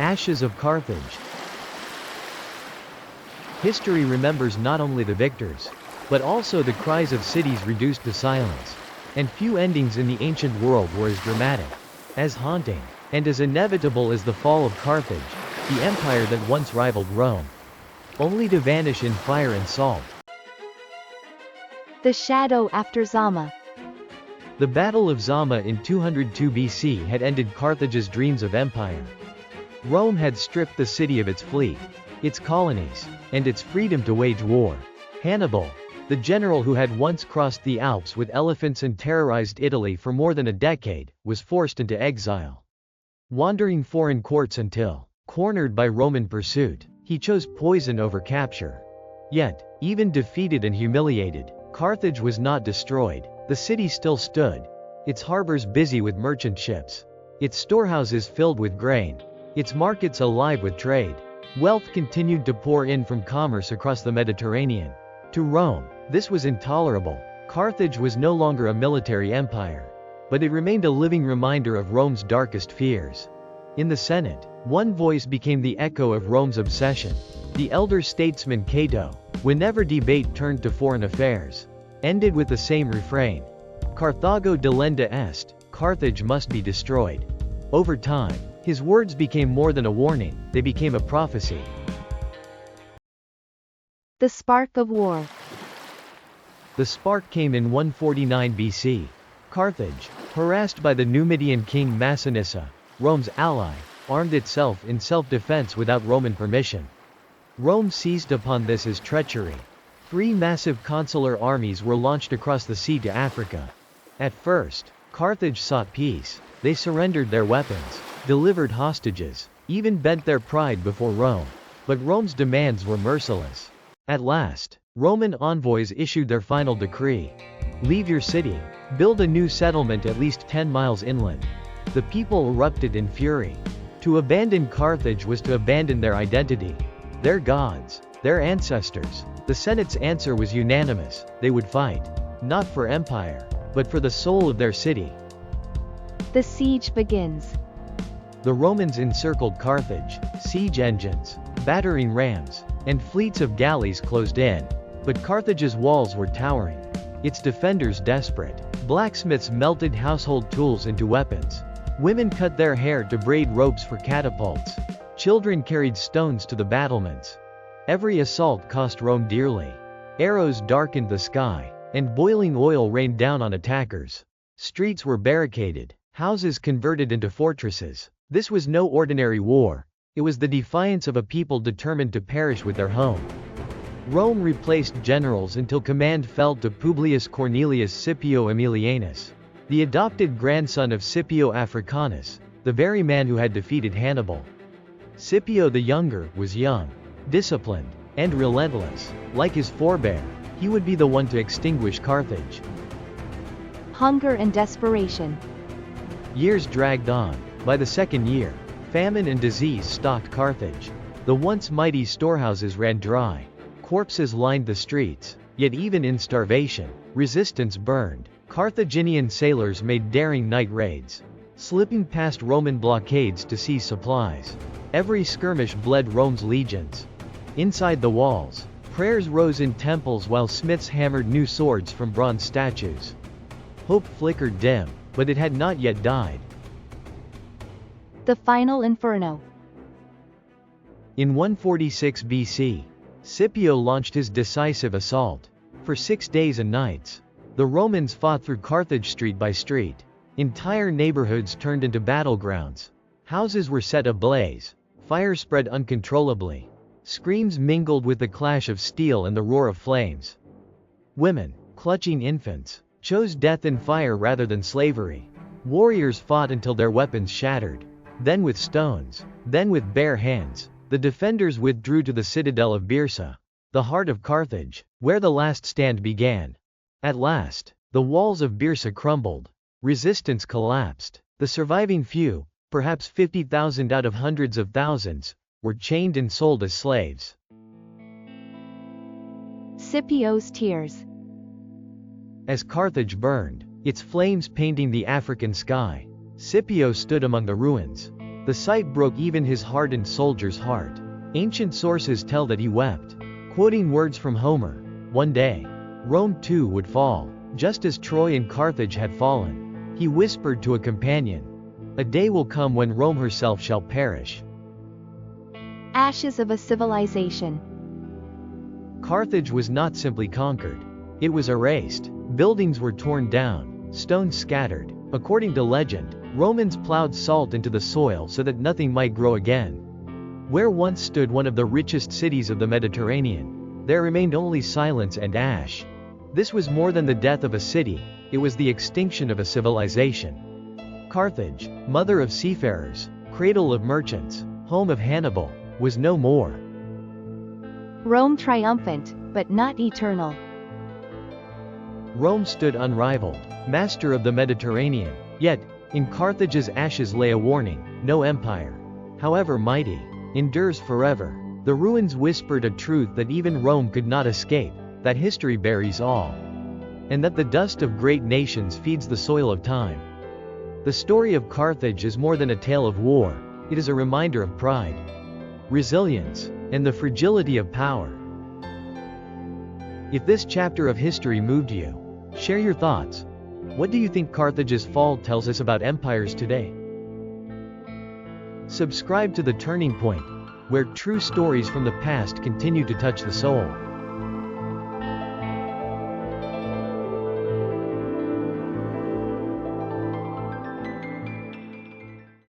Ashes of Carthage. History remembers not only the victors, but also the cries of cities reduced to silence. And few endings in the ancient world were as dramatic, as haunting, and as inevitable as the fall of Carthage, the empire that once rivaled Rome, only to vanish in fire and salt. The shadow after Zama. The Battle of Zama in 202 BC had ended Carthage's dreams of empire. Rome had stripped the city of its fleet, its colonies, and its freedom to wage war. Hannibal, the general who had once crossed the Alps with elephants and terrorized Italy for more than a decade, was forced into exile. Wandering foreign courts until, cornered by Roman pursuit, he chose poison over capture. Yet, even defeated and humiliated, Carthage was not destroyed. The city still stood, its harbors busy with merchant ships, its storehouses filled with grain, its markets alive with trade. Wealth continued to pour in from commerce across the Mediterranean. To Rome, this was intolerable. Carthage was no longer a military empire, but it remained a living reminder of Rome's darkest fears. In the Senate, one voice became the echo of Rome's obsession. The elder statesman Cato, whenever debate turned to foreign affairs, ended with the same refrain: Carthago delenda est, Carthage must be destroyed. Over time, his words became more than a warning, they became a prophecy. The spark of war. The spark came in 149 BC. Carthage, harassed by the Numidian king Massinissa, Rome's ally, armed itself in self-defense without Roman permission. Rome seized upon this as treachery. 3 massive consular armies were launched across the sea to Africa. At first, Carthage sought peace. They surrendered their weapons, delivered hostages, even bent their pride before Rome. But Rome's demands were merciless. At last, Roman envoys issued their final decree: leave your city, build a new settlement at least 10 miles inland. The people erupted in fury. To abandon Carthage was to abandon their identity, their gods, their ancestors. The Senate's answer was unanimous: they would fight, not for empire, but for the soul of their city. The siege begins. The Romans encircled Carthage. Siege engines, battering rams, and fleets of galleys closed in. But Carthage's walls were towering, its defenders desperate. Blacksmiths melted household tools into weapons. Women cut their hair to braid ropes for catapults. Children carried stones to the battlements. Every assault cost Rome dearly. Arrows darkened the sky, and boiling oil rained down on attackers. Streets were barricaded, houses converted into fortresses. This was no ordinary war. It was the defiance of a people determined to perish with their home. Rome replaced generals until command fell to Publius Cornelius Scipio Aemilianus, the adopted grandson of Scipio Africanus, the very man who had defeated Hannibal. Scipio the Younger was young, disciplined, and relentless. Like his forebear, he would be the one to extinguish Carthage. Hunger and desperation. Years dragged on. By the second year, famine and disease stalked Carthage. The once mighty storehouses ran dry. Corpses lined the streets. Yet even in starvation, resistance burned. Carthaginian sailors made daring night raids, slipping past Roman blockades to seize supplies. Every skirmish bled Rome's legions. Inside the walls, prayers rose in temples while smiths hammered new swords from bronze statues. Hope flickered dim, but it had not yet died. The final inferno. In 146 BC, Scipio launched his decisive assault. For 6 days and nights, the Romans fought through Carthage street by street. Entire neighborhoods turned into battlegrounds. Houses were set ablaze. Fire spread uncontrollably. Screams mingled with the clash of steel and the roar of flames. Women, clutching infants, chose death in fire rather than slavery. Warriors fought until their weapons shattered. Then with stones, then with bare hands, the defenders withdrew to the citadel of Byrsa, the heart of Carthage, where the last stand began. At last, the walls of Byrsa crumbled. Resistance collapsed. The surviving few, perhaps 50,000 out of hundreds of thousands, were chained and sold as slaves. Scipio's tears. As Carthage burned, its flames painting the African sky, Scipio stood among the ruins. The sight broke even his hardened soldier's heart. Ancient sources tell that he wept. Quoting words from Homer, "One day, Rome too would fall, just as Troy and Carthage had fallen." He whispered to a companion, "A day will come when Rome herself shall perish." Ashes of a civilization. Carthage was not simply conquered. It was erased. Buildings were torn down, stones scattered. According to legend, Romans plowed salt into the soil so that nothing might grow again. Where once stood one of the richest cities of the Mediterranean, there remained only silence and ash. This was more than the death of a city, it was the extinction of a civilization. Carthage, mother of seafarers, cradle of merchants, home of Hannibal, was no more. Rome triumphant, but not eternal. Rome stood unrivaled, master of the Mediterranean. Yet, in Carthage's ashes lay a warning: no empire, however mighty, endures forever. The ruins whispered a truth that even Rome could not escape, that history buries all, and that the dust of great nations feeds the soil of time. The story of Carthage is more than a tale of war, it is a reminder of pride, resilience, and the fragility of power. If this chapter of history moved you, share your thoughts. What do you think Carthage's fall tells us about empires today? Subscribe to The Turning Point, where true stories from the past continue to touch the soul.